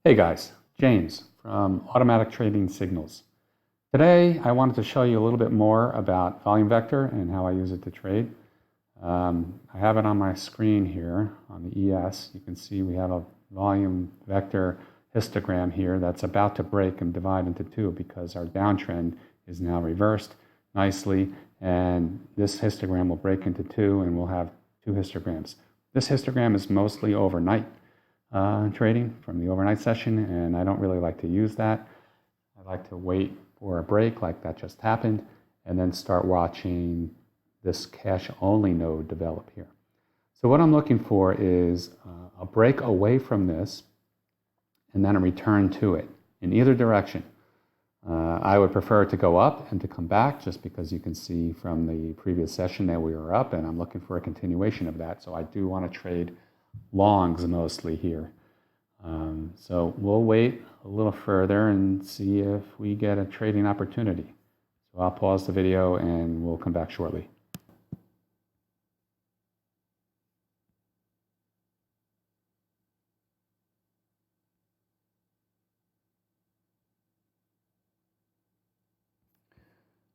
Hey guys, James from Automatic Trading Signals. Today I wanted to show you a little bit more about volume vector and how I use it to trade. I have it on my screen here on the ES. You can see we have a volume vector histogram here that's about to break and divide into two because our downtrend is now reversed nicely, and this histogram will break into two and we'll have two histograms. This histogram is mostly overnight trading from the overnight session, and I don't really like to use that. I like to wait for a break like that just happened and then start watching this cash only node develop here. So what I'm looking for is a break away from this and then a return to it in either direction. I would prefer it to go up and to come back, just because you can see from the previous session that we were up, and I'm looking for a continuation of that. So I do want to trade longs mostly here. So we'll wait a little further and see if we get a trading opportunity. So I'll pause the video and we'll come back shortly.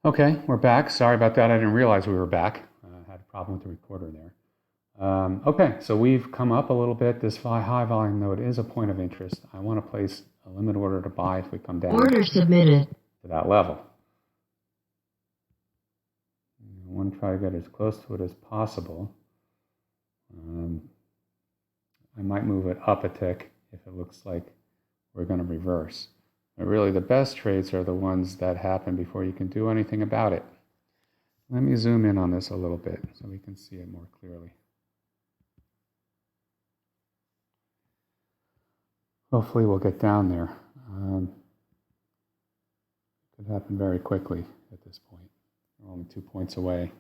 Okay, we're back. Sorry about that. I didn't realize we were back. I had a problem with the recorder there. Okay, so we've come up a little bit. This high volume node is a point of interest. I want to place a limit order to buy if we come down Order submitted to that level. I want to try to get as close to it as possible. I might move it up a tick if it looks like we're going to reverse. But really, the best trades are the ones that happen before you can do anything about it. Let me zoom in on this a little bit so we can see it more clearly. Hopefully we'll get down there. Could happen very quickly at this point. We're only 2 points away.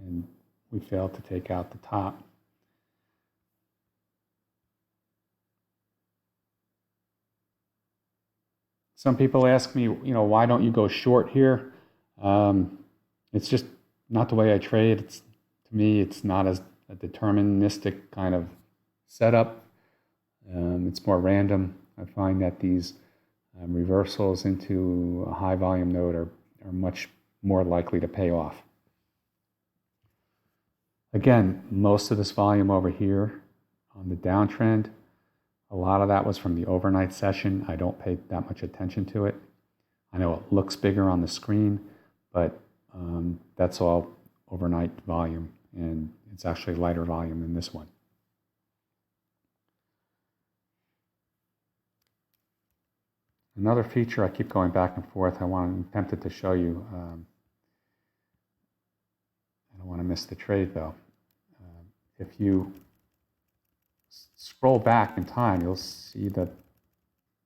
And we failed to take out the top. Some people ask me, why don't you go short here? It's just not the way I trade. To me, it's not as a deterministic kind of setup. It's more random. I find that these reversals into a high volume node are much more likely to pay off. Again, most of this volume over here on the downtrend, a lot of that was from the overnight session. I don't pay that much attention to it. I know it looks bigger on the screen, but that's all overnight volume, and it's actually lighter volume than this one. Another feature I keep going back and forth, I'm tempted to show you. I don't want to miss the trade though. If you scroll back in time, you'll see that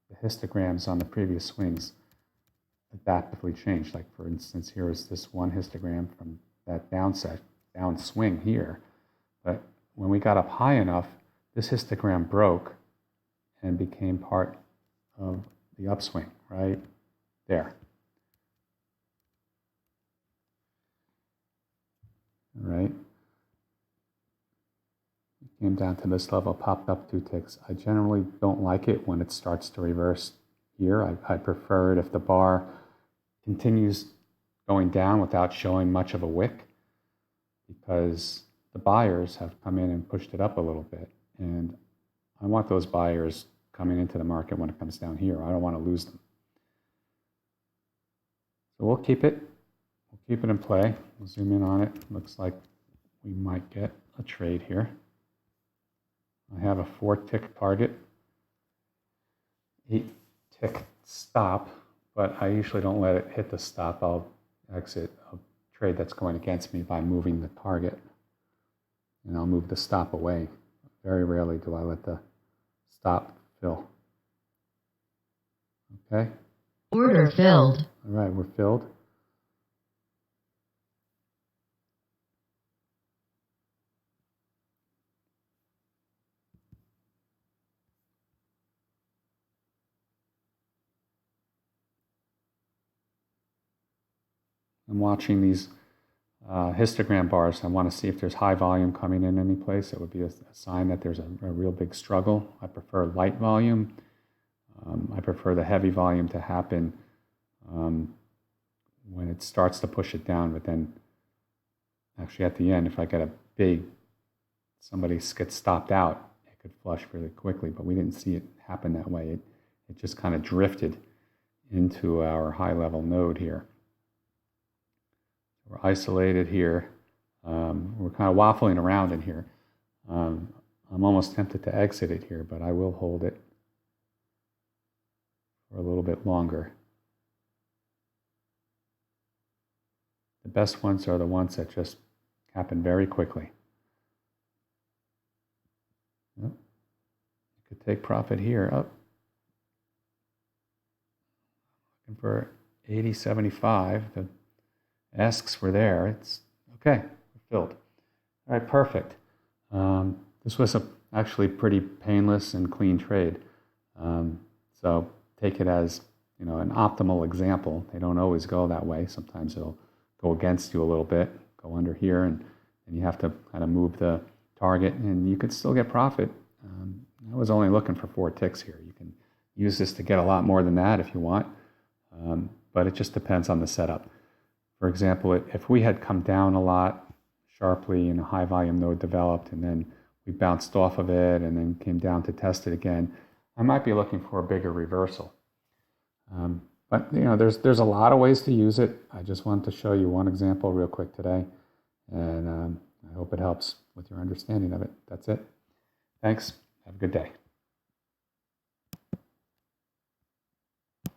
the histograms on the previous swings adaptively change. Like for instance, here is this one histogram from that down swing here. But when we got up high enough, this histogram broke and became part of the upswing right there. All right. It came down to this level, popped up 2 ticks. I generally don't like it when it starts to reverse here. I prefer it if the bar continues going down without showing much of a wick, because the buyers have come in and pushed it up a little bit, and I want those buyers coming into the market when it comes down here. I don't want to lose them. So we'll keep it in play. We'll zoom in on it. Looks like we might get a trade here. I have a 4-tick target, 8-tick stop, but I usually don't let it hit the stop. I'll exit a trade that's going against me by moving the target, and I'll move the stop away. Very rarely do I let the stop fill. Okay? Order filled. All right, we're filled. I'm watching these histogram bars. I want to see if there's high volume coming in any place. It would be a sign that there's a real big struggle. I prefer light volume. I prefer the heavy volume to happen when it starts to push it down, but then actually at the end, if I get a big, somebody gets stopped out, it could flush really quickly, but we didn't see it happen that way. It just kind of drifted into our high level node here. We're isolated here. We're kind of waffling around in here. I'm almost tempted to exit it here, but I will hold it for a little bit longer. The best ones are the ones that just happen very quickly. Yep. You could take profit here up. Looking for 80.75. The asks were there. It's okay. Filled. All right, perfect. This was actually pretty painless and clean trade. So take it as an optimal example. They don't always go that way. Sometimes it'll go against you a little bit, go under here, and you have to kind of move the target, and you could still get profit. I was only looking for 4 ticks here. You can use this to get a lot more than that if you want, but it just depends on the setup. For example, if we had come down a lot sharply and a high volume node developed, and then we bounced off of it and then came down to test it again, I might be looking for a bigger reversal. But there's a lot of ways to use it. I just wanted to show you one example real quick today, and I hope it helps with your understanding of it. That's it. Thanks. Have a good day.